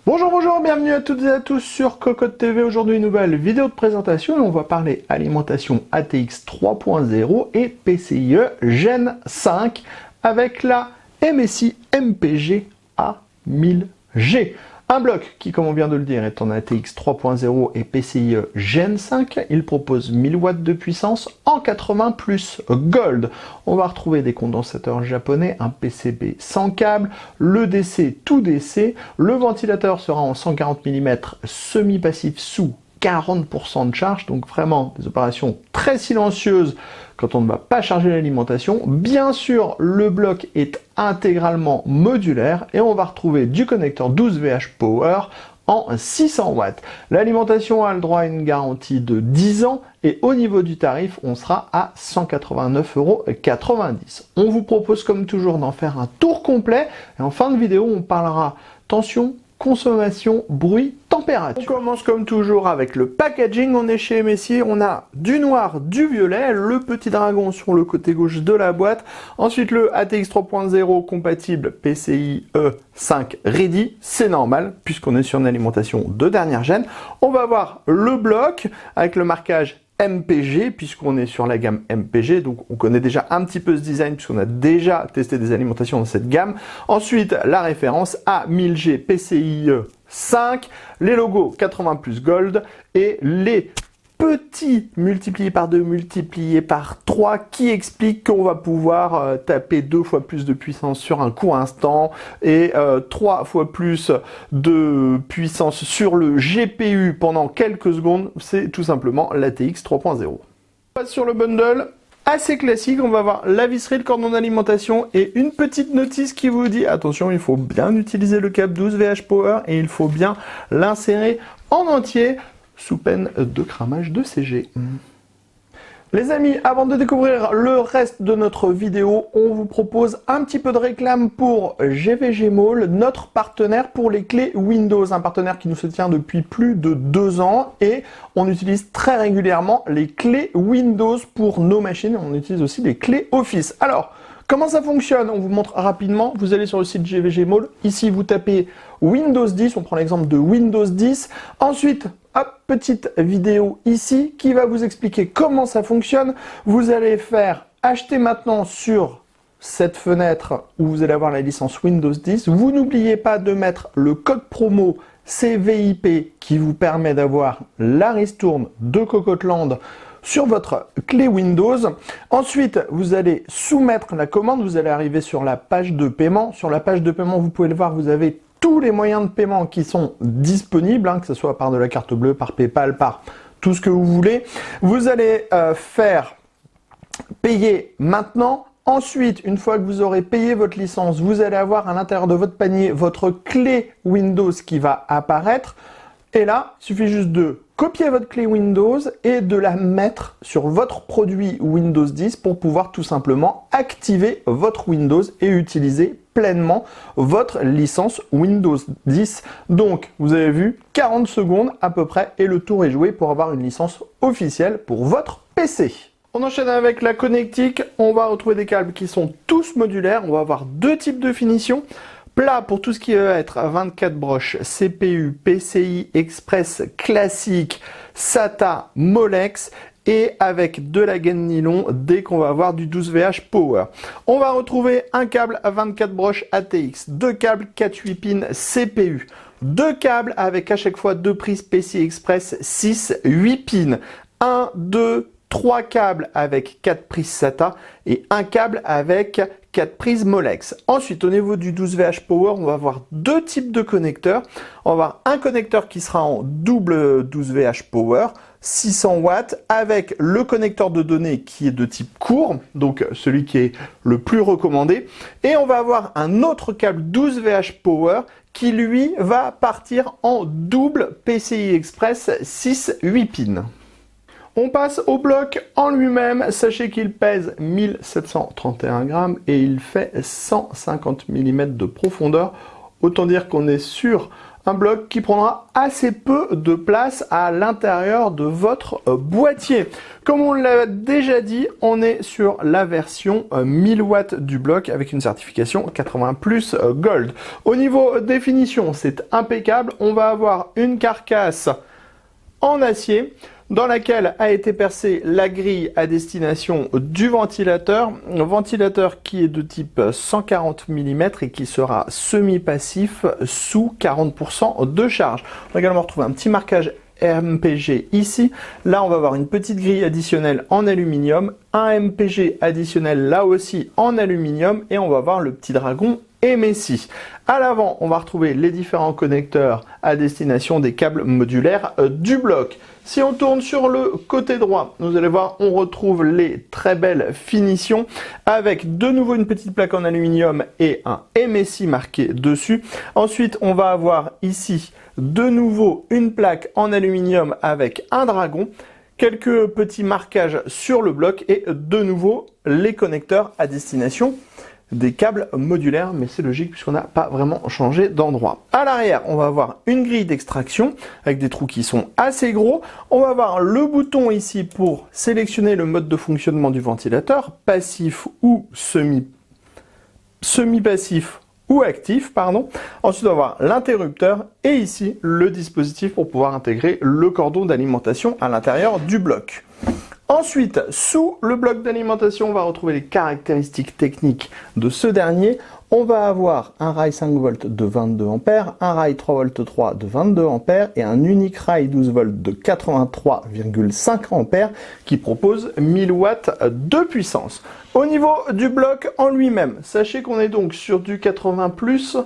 Bonjour, bienvenue à toutes et à tous sur Cocotte TV. Aujourd'hui, une nouvelle vidéo de présentation et on va parler alimentation ATX 3.0 et PCIe Gen 5 avec la MSI MPG A1000G. Un bloc qui, comme on vient de le dire, est en ATX 3.0 et PCIe Gen 5. Il propose 1000 watts de puissance en 80 plus Gold. On va retrouver des condensateurs japonais, un PCB sans câble, le DC tout DC. Le ventilateur sera en 140 mm semi-passif sous 40% de charge, donc vraiment des opérations très silencieuses quand on ne va pas charger l'alimentation. Bien sûr, le bloc est intégralement modulaire et on va retrouver du connecteur 12VH Power en 600 watts. L'alimentation a le droit à une garantie de 10 ans et au niveau du tarif, on sera à 189,90 €. On vous propose comme toujours d'en faire un tour complet et en fin de vidéo, on parlera tension, consommation, bruit, température. On commence comme toujours avec le packaging. On est chez MSI, on a du noir, du violet, le petit dragon sur le côté gauche de la boîte. Ensuite le ATX 3.0 compatible PCIe 5 Ready, c'est normal puisqu'on est sur une alimentation de dernière gène. On va avoir le bloc avec le marquage MPG, puisqu'on est sur la gamme MPG, donc on connaît déjà un petit peu ce design, puisqu'on a déjà testé des alimentations dans cette gamme. Ensuite, la référence A1000G PCIe 5, les logos 80 plus Gold et les petits multipliés par 2, multipliés par 3 qui expliquent qu'on va pouvoir taper 2 fois plus de puissance sur un coup instant et 3 fois plus de puissance sur le GPU pendant quelques secondes. C'est tout simplement l'ATX 3.0. On passe sur le bundle. Assez classique, on va avoir la visserie, le cordon d'alimentation et une petite notice qui vous dit attention, il faut bien utiliser le câble 12VH Power et il faut bien l'insérer en entier sous peine de cramage de CG. Les amis, avant de découvrir le reste de notre vidéo, on vous propose un petit peu de réclame pour GVG Mall, notre partenaire pour les clés Windows, un partenaire qui nous soutient depuis plus de 2 ans et on utilise très régulièrement les clés Windows pour nos machines, on utilise aussi les clés Office. Alors, comment ça fonctionne? On vous montre rapidement. Vous allez sur le site GVG Mall. Ici, vous tapez Windows 10. On prend l'exemple de Windows 10. Ensuite, hop, petite vidéo ici qui va vous expliquer comment ça fonctionne. Vous allez faire acheter maintenant sur cette fenêtre où vous allez avoir la licence Windows 10. Vous n'oubliez pas de mettre le code promo CVIP qui vous permet d'avoir la ristourne de Cocotland sur votre clé Windows. Ensuite, vous allez soumettre la commande, vous allez arriver sur la page de paiement. Sur la page de paiement, vous pouvez le voir, vous avez tous les moyens de paiement qui sont disponibles, que ce soit par de la carte bleue, par PayPal, par tout ce que vous voulez. Vous allez faire payer maintenant. Ensuite, une fois que vous aurez payé votre licence, vous allez avoir à l'intérieur de votre panier votre clé Windows qui va apparaître. Et là, il suffit juste de copier votre clé Windows et de la mettre sur votre produit Windows 10 pour pouvoir tout simplement activer votre Windows et utiliser pleinement votre licence Windows 10. Donc, vous avez vu, 40 secondes à peu près et le tour est joué pour avoir une licence officielle pour votre PC. On enchaîne avec la connectique. On va retrouver des câbles qui sont tous modulaires. On va avoir deux types de finition. Plat pour tout ce qui va être 24 broches, CPU, PCI Express classique, SATA, Molex et avec de la gaine nylon dès qu'on va avoir du 12VH Power. On va retrouver un câble à 24 broches ATX, deux câbles 4-8 pins CPU, deux câbles avec à chaque fois deux prises PCI Express 6-8 pins, 1, 2, 3 câbles avec 4 prises SATA et un câble avec 4 prises Molex. Ensuite, au niveau du 12VH Power, on va avoir deux types de connecteurs. On va avoir un connecteur qui sera en double 12VH Power, 600 watts, avec le connecteur de données qui est de type court, donc celui qui est le plus recommandé. Et on va avoir un autre câble 12VH Power qui lui va partir en double PCI Express 6-8 pins. On passe au bloc en lui-même. Sachez qu'il pèse 1731 grammes et il fait 150 mm de profondeur. Autant dire qu'on est sur un bloc qui prendra assez peu de place à l'intérieur de votre boîtier. Comme on l'a déjà dit, on est sur la version 1000 watts du bloc avec une certification 80+ Gold. Au niveau définition, c'est impeccable. On va avoir une carcasse en acier dans laquelle a été percée la grille à destination du ventilateur. Un ventilateur qui est de type 140 mm et qui sera semi-passif sous 40% de charge. On va également retrouver un petit marquage MPG ici. Là, on va avoir une petite grille additionnelle en aluminium, un MPG additionnel là aussi en aluminium et on va avoir le petit dragon MSI. À l'avant, on va retrouver les différents connecteurs à destination des câbles modulaires du bloc. Si on tourne sur le côté droit, vous allez voir, on retrouve les très belles finitions avec de nouveau une petite plaque en aluminium et un MSI marqué dessus. Ensuite, on va avoir ici de nouveau une plaque en aluminium avec un dragon, quelques petits marquages sur le bloc et de nouveau les connecteurs à destination des câbles modulaires, mais c'est logique puisqu'on n'a pas vraiment changé d'endroit. À l'arrière, on va avoir une grille d'extraction avec des trous qui sont assez gros. On va avoir le bouton ici pour sélectionner le mode de fonctionnement du ventilateur, passif ou semi-passif ou actif, pardon. Ensuite, on va avoir l'interrupteur et ici le dispositif pour pouvoir intégrer le cordon d'alimentation à l'intérieur du bloc. Ensuite, sous le bloc d'alimentation, on va retrouver les caractéristiques techniques de ce dernier. On va avoir un rail 5 volts de 22 ampères, un rail 3 volts 3 de 22 ampères et un unique rail 12 volts de 83,5 ampères qui propose 1000 watts de puissance. Au niveau du bloc en lui-même, sachez qu'on est donc sur du 80+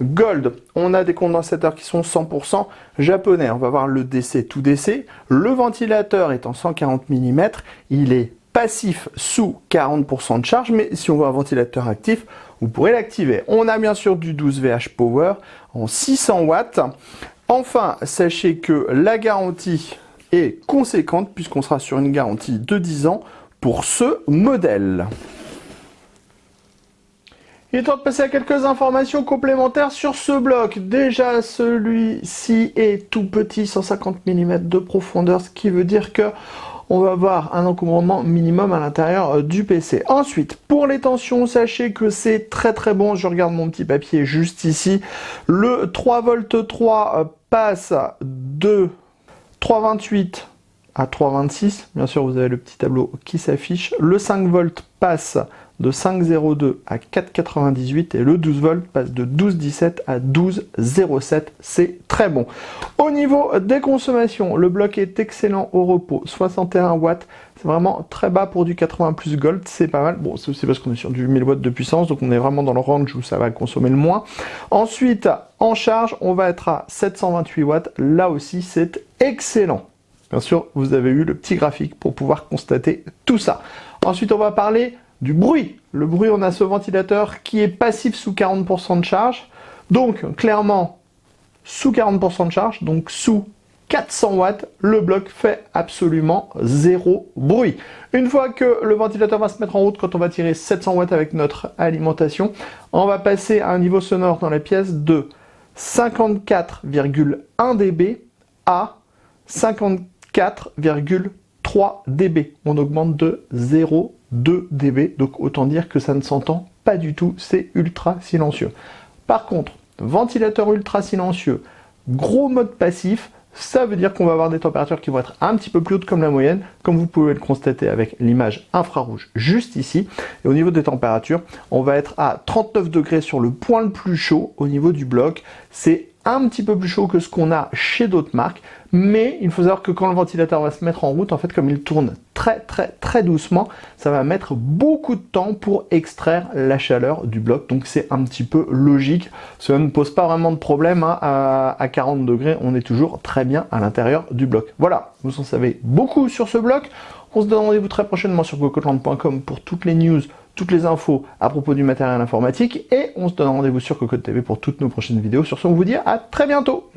Gold. On a des condensateurs qui sont 100% japonais. On va voir le DC tout DC. Le ventilateur est en 140 mm. Il est passif sous 40% de charge, mais si on veut un ventilateur actif, vous pourrez l'activer. On a bien sûr du 12VH Power en 600 watts. Enfin, sachez que la garantie est conséquente puisqu'on sera sur une garantie de 10 ans pour ce modèle. Il est temps de passer à quelques informations complémentaires sur ce bloc. Déjà, celui-ci est tout petit, 150 mm de profondeur, ce qui veut dire que on va avoir un encombrement minimum à l'intérieur du PC. Ensuite, pour les tensions, sachez que c'est très très bon. Je regarde mon petit papier juste ici. Le 3 volts 3 passe de 3,28 à 3,26. Bien sûr, vous avez le petit tableau qui s'affiche. Le 5 volts passe de 5,02 à 4,98 et le 12 volts passe de 12,17 à 12,07. C'est très bon. Au niveau des consommations, le bloc est excellent au repos, 61 watts. C'est vraiment très bas pour du 80+ Gold, c'est pas mal. Bon, c'est aussi parce qu'on est sur du 1000 watts de puissance, donc on est vraiment dans le range où ça va consommer le moins. Ensuite, en charge, on va être à 728 watts. Là aussi, c'est excellent. Bien sûr, vous avez eu le petit graphique pour pouvoir constater tout ça. Ensuite, on va parler du bruit. Le bruit, on a ce ventilateur qui est passif sous 40% de charge. Donc, clairement, sous 40% de charge, donc sous 400 watts, le bloc fait absolument zéro bruit. Une fois que le ventilateur va se mettre en route, quand on va tirer 700 watts avec notre alimentation, on va passer à un niveau sonore dans la pièce de 54,1 dB à 54,3 dB. On augmente de 0,2 dB, donc autant dire que ça ne s'entend pas du tout, c'est ultra silencieux. Par contre, ventilateur ultra silencieux, gros mode passif, ça veut dire qu'on va avoir des températures qui vont être un petit peu plus hautes comme la moyenne, comme vous pouvez le constater avec l'image infrarouge juste ici. Et au niveau des températures, on va être à 39 degrés sur le point le plus chaud au niveau du bloc. C'est un petit peu plus chaud que ce qu'on a chez d'autres marques, mais il faut savoir que quand le ventilateur va se mettre en route, en fait, comme il tourne très doucement, ça va mettre beaucoup de temps pour extraire la chaleur du bloc, donc c'est un petit peu logique. Cela ne pose pas vraiment de problème, hein. À 40 degrés, on est toujours très bien à l'intérieur du bloc. Voilà, vous en savez beaucoup sur ce bloc. On se donne rendez-vous très prochainement sur cocoteland.com pour toutes les news, toutes les infos à propos du matériel informatique, et on se donne rendez-vous sur Cocotte TV pour toutes nos prochaines vidéos. Sur ce, on vous dit à très bientôt.